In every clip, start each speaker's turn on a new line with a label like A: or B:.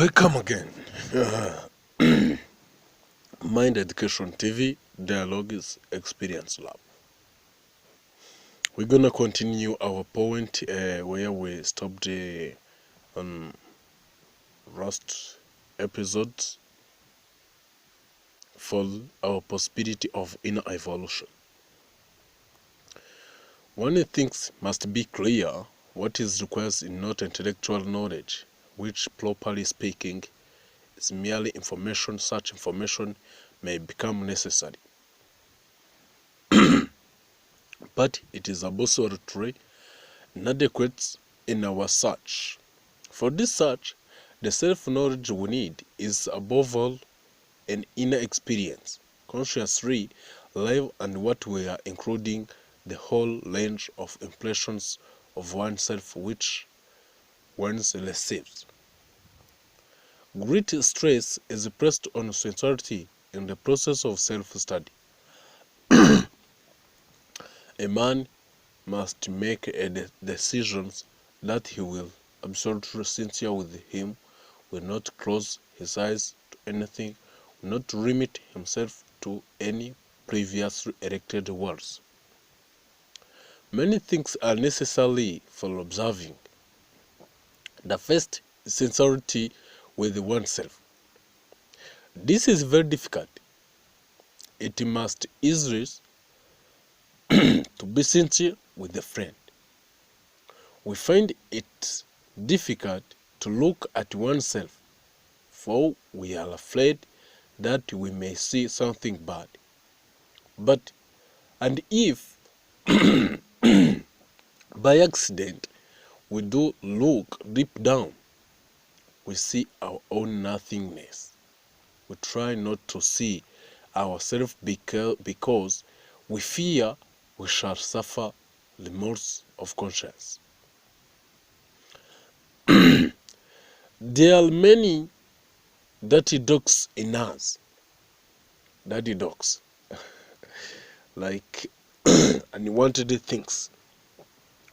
A: Welcome again. Mind Education TV Dialogues Experience Lab. We're gonna continue our point where we stopped on last episodes for our possibility of inner evolution. One things must be clear: what is required is not intellectual knowledge, which, properly speaking, is merely information. Such information may become necessary, but it is absolutely inadequate in our search. For this search, the self-knowledge we need is above all an inner experience, consciously live, and what we are including the whole range of impressions of oneself which one receives. Great stress is placed on sincerity in the process of self-study. A man must make a decision that he will absolutely sincere with him, will not close his eyes to anything, will not limit himself to any previously erected words. Many things are necessary for observing. The first is sincerity with oneself. This is very difficult. It must easily to be sincere with a friend. We find it difficult to look at oneself, for we are afraid that we may see something bad. And if by accident we do look deep down, we see our own nothingness. We try not to see ourselves because we fear we shall suffer remorse of conscience. There are many dirty dogs in us. Dirty dogs. Like unwanted things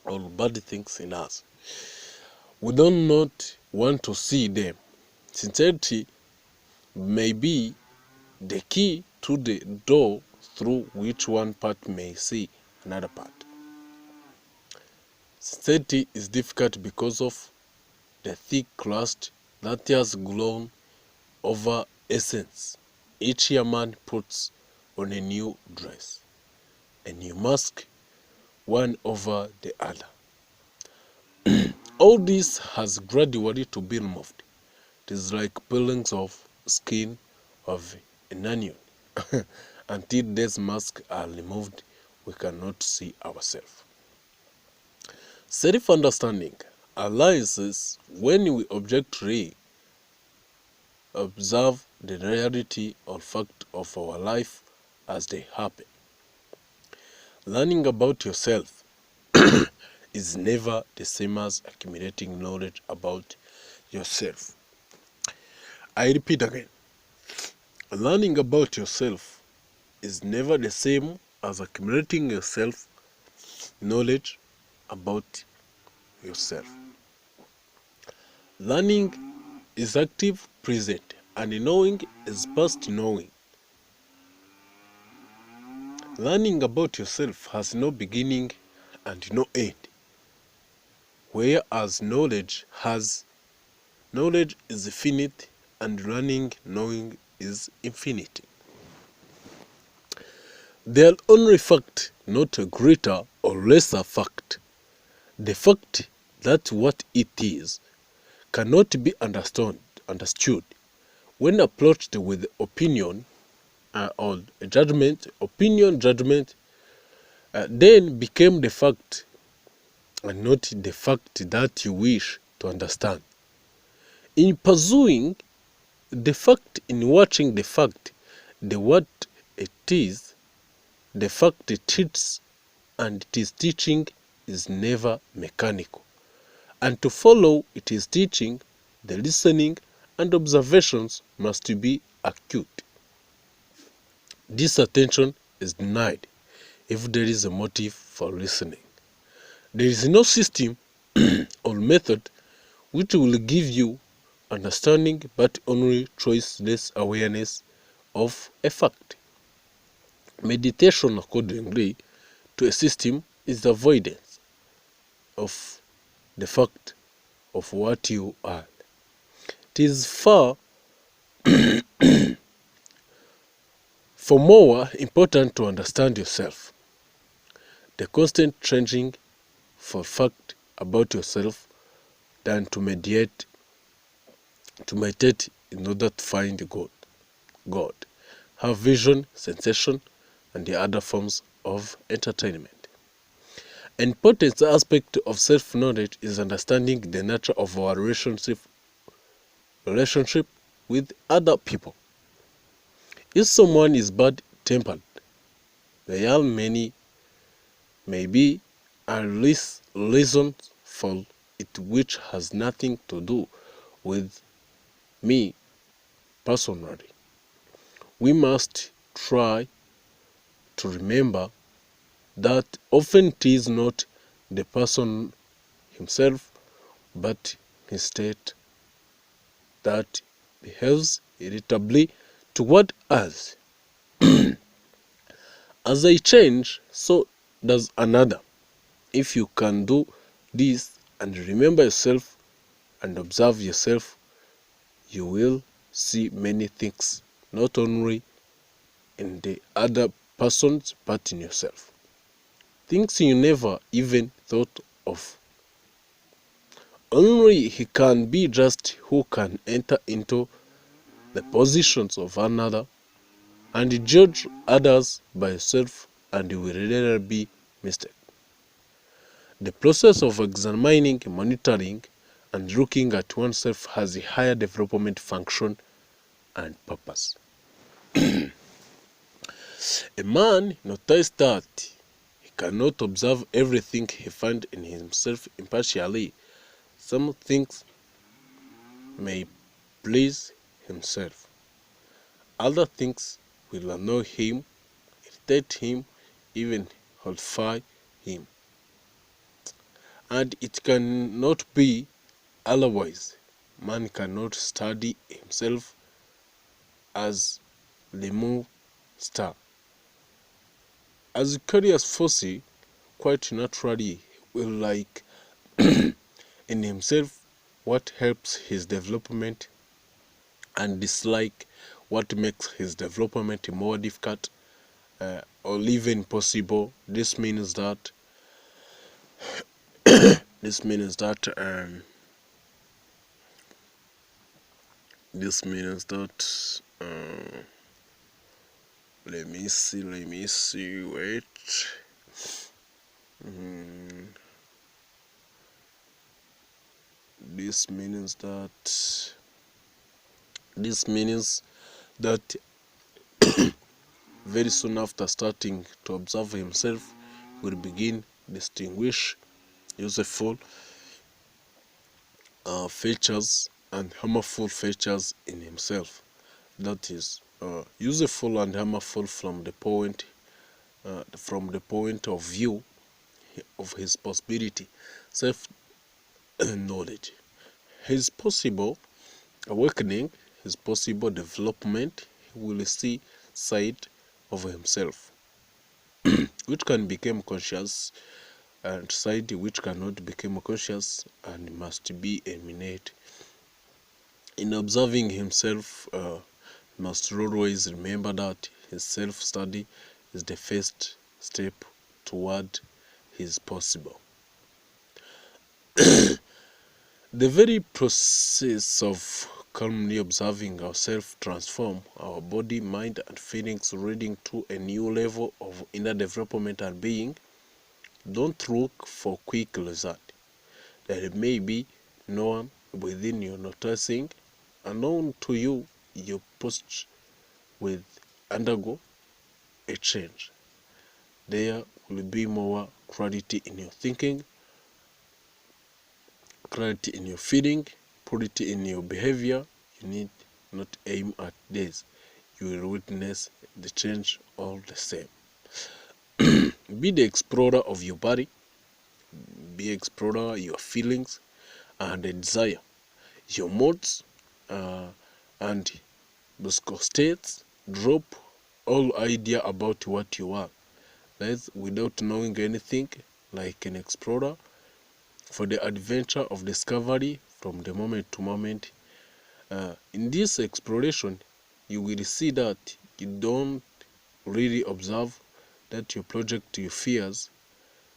A: or bad things in us. We do not want to see them. Sincerity may be the key to the door through which one part may see another part. Sincerity is difficult because of the thick crust that has grown over essence. Each year man puts on a new dress, a new mask, one over the other. All this has gradually to be removed. It is like peelings of skin of an onion. Until these masks are removed, we cannot see ourselves. Self-understanding arises when we objectively observe the reality or fact of our life as they happen. Learning about yourself is never the same as accumulating knowledge about yourself. I repeat again. Learning about yourself is never the same as accumulating knowledge about yourself. Learning is active, present, and knowing is past knowing. Learning about yourself has no beginning and no end, whereas knowledge is finite and knowing is infinite. They are only fact, not a greater or lesser fact. The fact that what it is cannot be understood when approached with opinion or judgment, then became the fact and not the fact that you wish to understand. In pursuing the fact, in watching the fact, what it is, the fact it teaches and it is teaching is never mechanical. And to follow it is teaching, the listening and observations must be acute. This attention is denied if there is a motive for listening. There is no system or method which will give you understanding, but only choiceless awareness of a fact. Meditation, accordingly to a system, is the avoidance of the fact of what you are. It is far more important to understand yourself. The constant changing for fact about yourself than to meditate in order to find God, have vision, sensation, and the other forms of entertainment. An important aspect of self-knowledge is understanding the nature of our relationship with other people. If someone is bad-tempered, there are many, maybe, and reasons for it which has nothing to do with me personally. We must try to remember that often it is not the person himself, but instead that behaves irritably toward us. As I change, so does another. If you can do this and remember yourself and observe yourself, you will see many things, not only in the other persons, but in yourself. Things you never even thought of. Only he can be just who can enter into the positions of another and judge others by yourself, and you will rarely be mistaken. The process of examining, monitoring, and looking at oneself has a higher development function and purpose. A man noticed that he cannot observe everything he finds in himself impartially. Some things may please himself. Other things will annoy him, irritate him, even horrify him. And it cannot be otherwise. Man cannot study himself as the moon star. As a curious fossey, quite naturally will like in himself what helps his development and dislike what makes his development more difficult or even possible. This means that this means that let me see, wait. This means that very soon after starting to observe himself, will begin distinguish useful features and harmful features in himself. That is useful and harmful from the point of view of his possibility, self knowledge, his possible awakening, his possible development. He will see side of himself which can become conscious, and side which cannot become conscious and must be eliminated. In observing himself, must always remember that his self-study is the first step toward his possible. The very process of calmly observing ourselves transform our body, mind, and feelings, leading to a new level of inner development and being. Don't look for quick result. There may be no one within you noticing. Unknown to you, your posture will undergo a change. There will be more clarity in your thinking, clarity in your feeling, purity in your behavior. You need not aim at this. You will witness the change all the same. Be the explorer of your body. Be explorer your feelings and the desire, your moods and those states drop all idea about what you are. That's without knowing anything, like an explorer, for the adventure of discovery from the moment to moment. In this exploration, you will see that you don't really observe that your project, your fears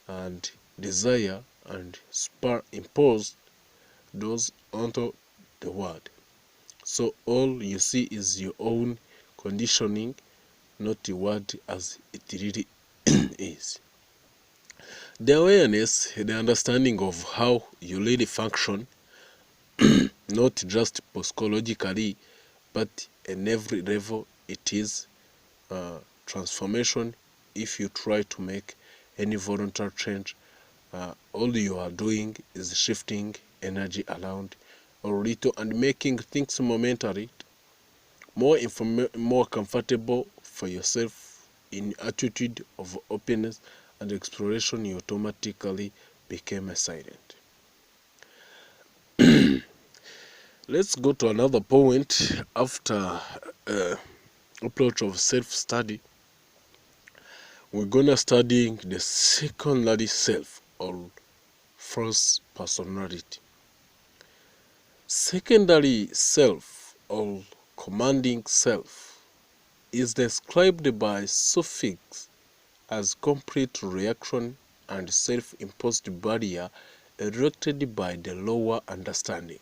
A: and desire and spur impose those onto the world. So all you see is your own conditioning, not the world as it really is. The awareness, the understanding of how you really function, not just psychologically, but in every level, it is transformation. If you try to make any voluntary change, all you are doing is shifting energy around a little and making things momentary more comfortable for yourself. In attitude of openness and exploration, you automatically became a silent. Let's go to another point after approach of self-study. We're gonna study the secondary self or false personality. Secondary self or commanding self is described by suffix as complete reaction and self-imposed barrier erected by the lower understanding.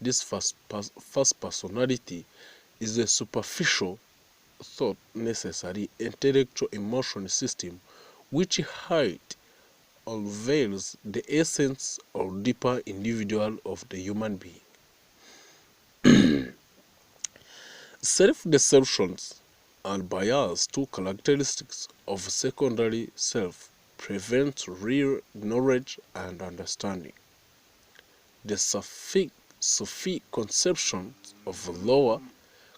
A: This first personality is a superficial thought necessary intellectual emotion system which hides or veils the essence or deeper individual of the human being. Self-deceptions are bias, two characteristics of secondary self, prevent real knowledge and understanding. The Sufi conception of a lower,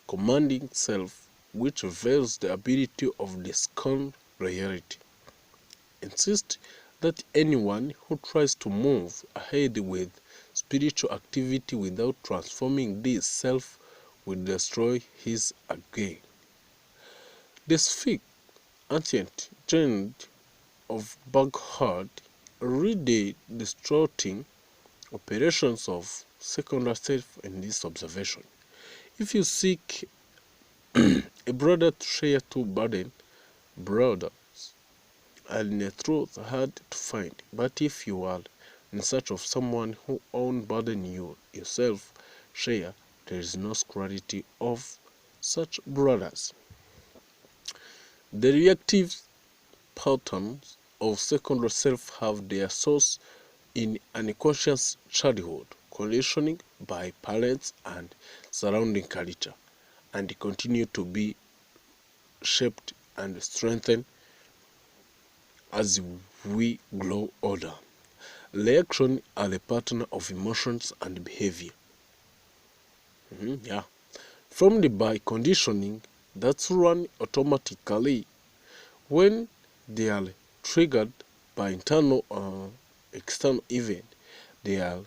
A: commanding self, which veils the ability of discern reality, insists that anyone who tries to move ahead with spiritual activity without transforming this self will destroy his again. The Sphinx, ancient giant of Baghdad, read the distorting operations of secondary self in this observation. If you seek a brother to share two burden, brothers, and the truth hard to find, but if you are in search of someone who own burden you yourself share, there is no scarcity of such brothers. The reactive patterns of secondary self have their source in unconscious childhood conditioning by parents and surrounding culture, and continue to be shaped and strengthened as we grow older. Reactions are a pattern of emotions and behavior. Yeah. From the by conditioning that's run automatically when they are triggered by internal or external event. They are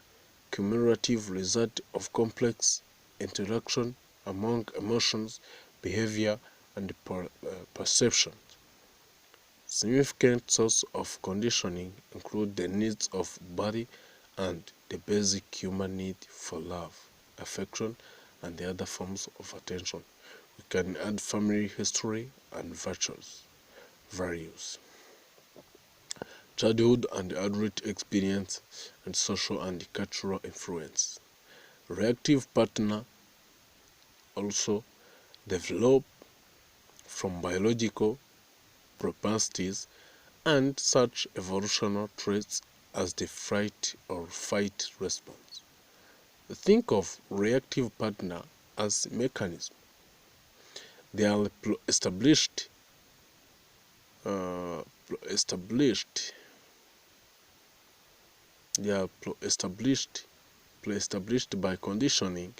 A: cumulative result of complex interaction among emotions, behavior, and perception. Significant sources of conditioning include the needs of body and the basic human need for love, affection, and the other forms of attention. We can add family history and virtues, values, childhood and adult experience, and social and cultural influence. Reactive partner also develop from biological propensities and such evolutionary traits as the fright or fight response. Think of reactive partner as mechanism. They are established established they are established by conditioning,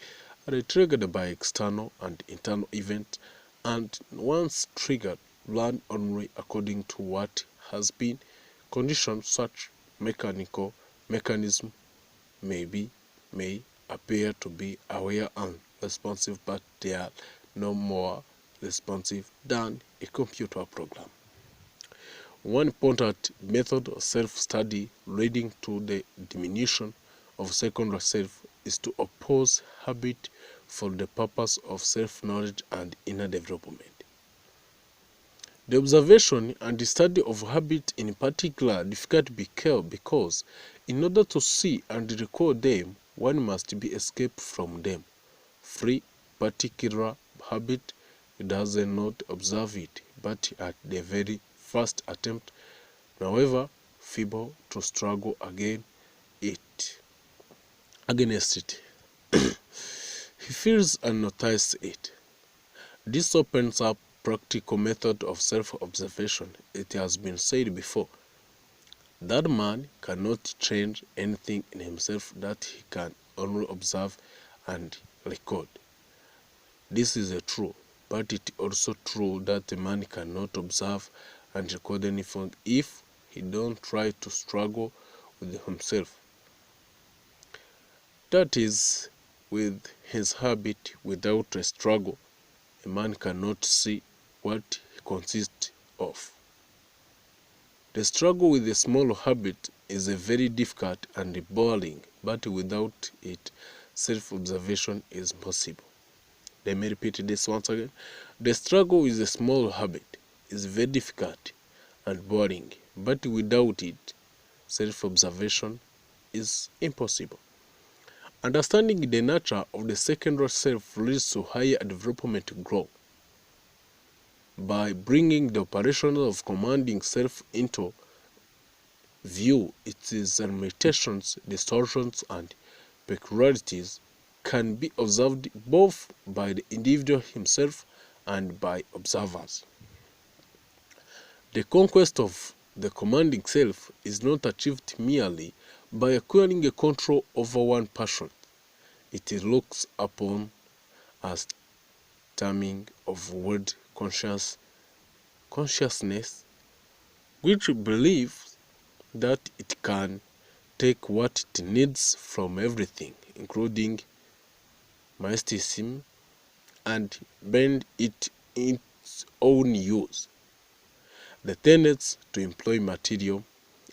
A: are triggered by external and internal events, and once triggered run only according to what has been conditioned. Such mechanical mechanism may appear to be aware and responsive, but they are no more responsive than a computer program. One important method of self-study leading to the diminution of secondary self is to oppose habit for the purpose of self-knowledge and inner development. The observation and the study of habit in particular are difficult because in order to see and record them, one must be escaped from them. Free particular habit does not observe it, but at the very first attempt, however feeble, to struggle against it. He feels and notices it. This opens up practical method of self-observation. It has been said before that man cannot change anything in himself, that he can only observe and record. This is true, but it is also true that a man cannot observe and record anything if he don't try to struggle with himself. That is, with his habit without a struggle, a man cannot see what he consists of. The struggle with a small habit is a very difficult and boring, but without it, self-observation is possible. Let me repeat this once again. The struggle with a small habit is very difficult and boring, but without it, self-observation is impossible. Understanding the nature of the secondary self leads to higher development growth. By bringing the operation of commanding self into view, its limitations, distortions, and peculiarities can be observed both by the individual himself and by observers. The conquest of the commanding self is not achieved merely by acquiring a control over one passion. It is looked upon as terming of world consciousness, which believes that it can take what it needs from everything, including mysticism, and bend it in its own use. The tenets to employ material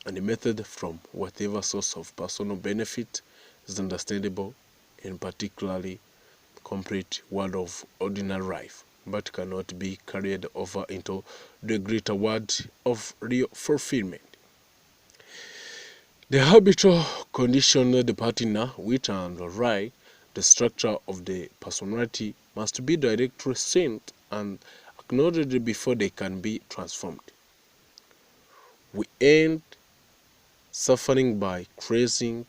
A: and method from whatever source of personal benefit is understandable in particularly complete world of ordinary life, but cannot be carried over into the greater world of real fulfillment. The habitual conditioned partner which underlie the structure of the personality must be directly seen and acknowledged before they can be transformed. We end suffering by chasing,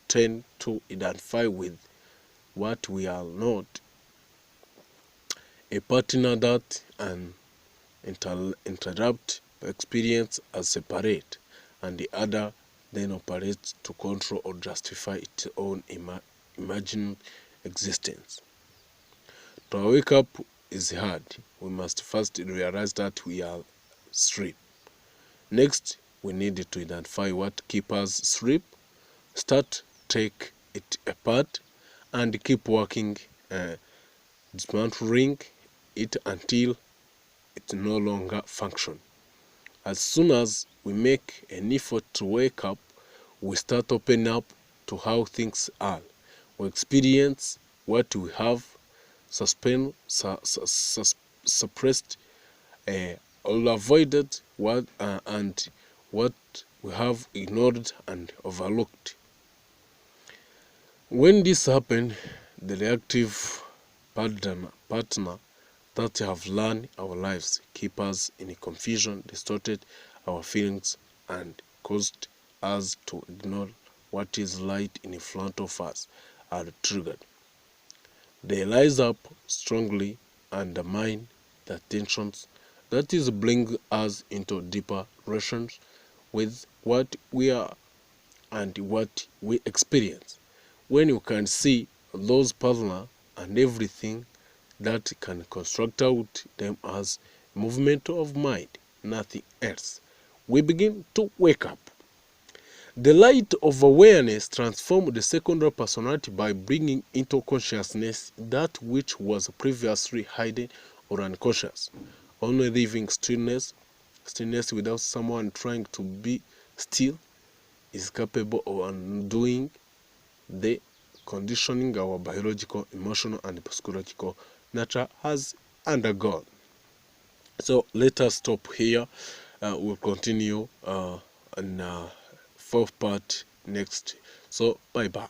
A: tend to identify with what we are not, a partner that interrupt experience as separate, and the other then operates to control or justify its own imagined existence. To wake up is hard. We must first realize that we are asleep. Next, we need to identify what keeps us asleep, take it apart, and keep working, dismantling it until it no longer functions. As soon as we make an effort to wake up, we start opening up to how things are. We experience what we have suppressed or avoided, and what we have ignored and overlooked. When this happens, the reactive partner that have learned our lives keep us in a confusion, distorted our feelings, and caused us to ignore what is right in front of us are triggered. They rise up strongly, undermine the tensions that is bring us into deeper relations with what we are and what we experience. When you can see those partner and everything that can construct out them as movement of mind, nothing else, we begin to wake up. The light of awareness transformed the secondary personality by bringing into consciousness that which was previously hidden or unconscious. Only living stillness without someone trying to be still, is capable of undoing the conditioning our biological, emotional, and psychological nature has undergone. So let us stop here. We'll continue on fourth part next. So bye bye.